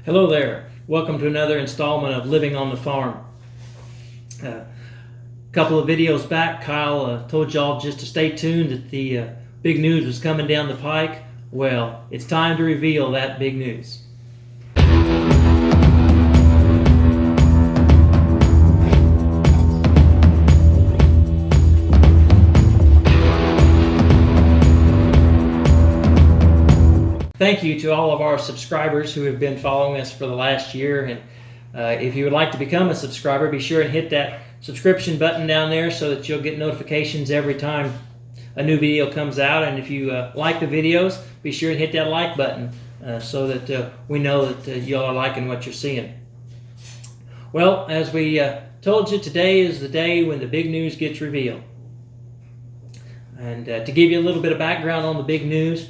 Hello there. Welcome to another installment of Living on the Farm. A couple of videos back, Kyle told y'all just to stay tuned that the big news was coming down the pike. Well, it's time to reveal that big news. Thank you to all of our subscribers who have been following us for the last year. And if you would like to become a subscriber, be sure and hit that subscription button down there so that you'll get notifications every time a new video comes out. And if you like the videos, be sure and hit that like button so that we know that y'all are liking what you're seeing. Well, as we told you, today is the day when the big news gets revealed. And to give you a little bit of background on the big news,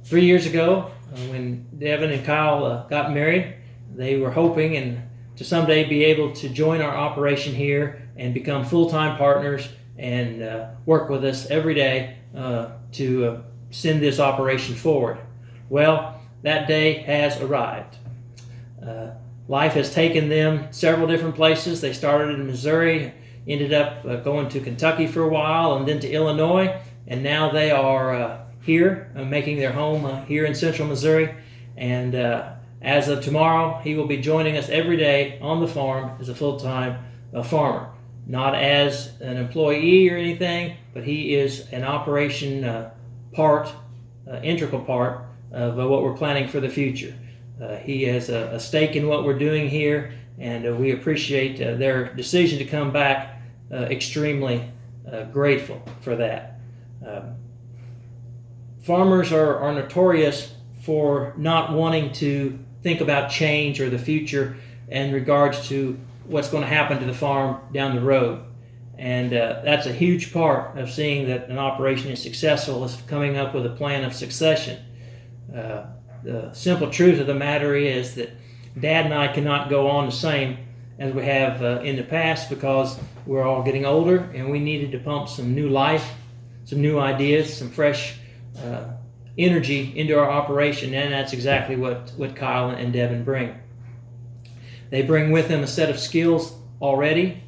3 years ago, when Devin and Kyle got married, they were hoping and to someday be able to join our operation here and become full-time partners and work with us every day to send this operation forward. Well, that day has arrived. Life has taken them several different places. They started in Missouri, ended up going to Kentucky for a while, and then to Illinois, and now they are here, making their home here in central Missouri. And as of tomorrow, he will be joining us every day on the farm as a full-time farmer. Not as an employee or anything, but he is an operation integral part of what we're planning for the future. He has a stake in what we're doing here, and we appreciate their decision to come back. Extremely grateful for that. Farmers are notorious for not wanting to think about change or the future in regards to what's going to happen to the farm down the road. And that's a huge part of seeing that an operation is successful, is coming up with a plan of succession. The simple truth of the matter is that Dad and I cannot go on the same as we have in the past, because we're all getting older and we needed to pump some new life, some new ideas, some fresh energy into our operation, and that's exactly what Kyle and Devin bring. They bring with them a set of skills already.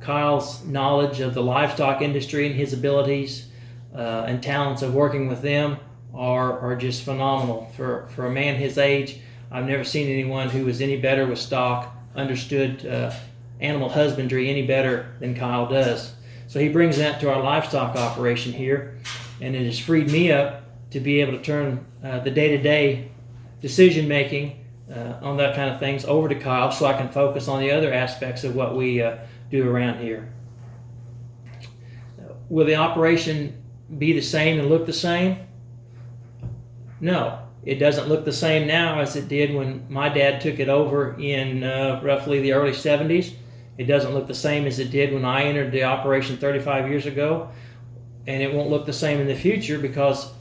Kyle's knowledge of the livestock industry and his abilities and talents of working with them are just phenomenal. For a man his age, I've never seen anyone who was any better with stock, understood animal husbandry any better than Kyle does. So he brings that to our livestock operation here, and it has freed me up to be able to turn the day-to-day decision-making on that kind of things over to Kyle, so I can focus on the other aspects of what we do around here. Will the operation be the same and look the same? No, it doesn't look the same now as it did when my dad took it over in roughly the early 70s. It doesn't look the same as it did when I entered the operation 35 years ago. And it won't look the same in the future, because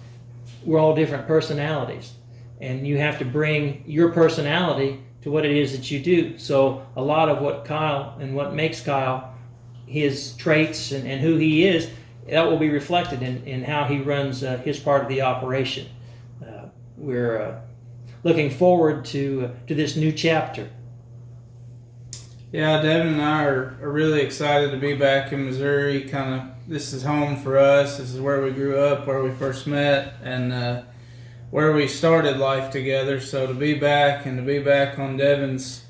we're all different personalities. And you have to bring your personality to what it is that you do. So a lot of what Kyle and what makes Kyle, his traits and who he is, that will be reflected in how he runs his part of the operation. We're looking forward to this new chapter. Yeah, Devin and I are really excited to be back in Missouri. This is home for us. This is where we grew up, where we first met, and where we started life together. So to be back and to be back on Devin's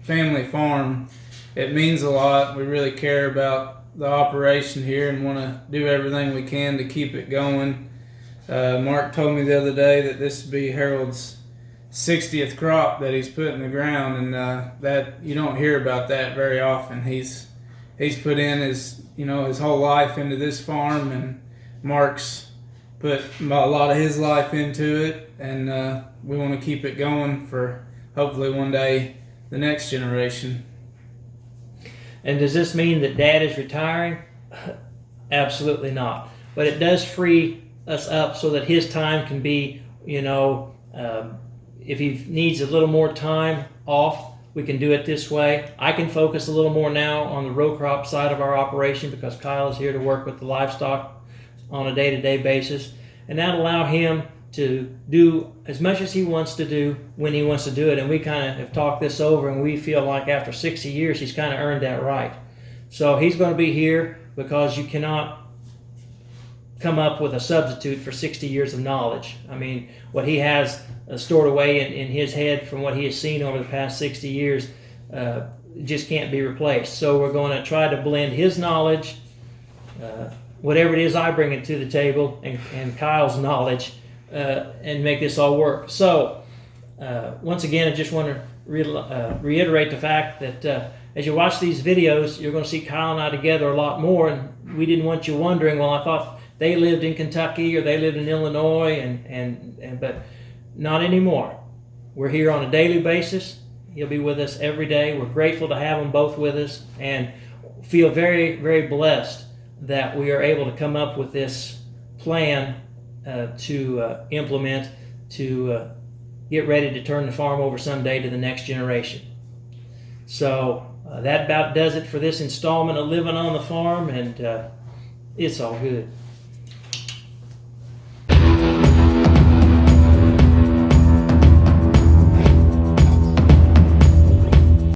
family farm, it means a lot. We really care about the operation here and want to do everything we can to keep it going. Mark told me the other day that this would be Harold's 60th crop that he's put in the ground, and that you don't hear about that very often. He's put in his whole life into this farm, and Mark's put a lot of his life into it, and we want to keep it going for hopefully one day the next generation. And does this mean that Dad is retiring? Absolutely not. But it does free us up so that his time can be, if he needs a little more time off, we can do it this way. I can focus a little more now on the row crop side of our operation, because Kyle is here to work with the livestock on a day-to-day basis, and that'll allow him to do as much as he wants to do when he wants to do it. And we kind of have talked this over, and we feel like after 60 years, he's kind of earned that right. So he's going to be here because you cannot come up with a substitute for 60 years of knowledge. I mean, what he has stored away in his head from what he has seen over the past 60 years just can't be replaced. So we're going to try to blend his knowledge, whatever it is I bring it to the table, and Kyle's knowledge, and make this all work. So once again, I just want to reiterate the fact that as you watch these videos, you're going to see Kyle and I together a lot more, and we didn't want you wondering, well, I thought they lived in Kentucky or they lived in Illinois, but not anymore. We're here on a daily basis. He'll be with us every day. We're grateful to have them both with us, and feel very, very blessed that we are able to come up with this plan to implement to get ready to turn the farm over someday to the next generation. So that about does it for this installment of Living on the Farm, and it's all good.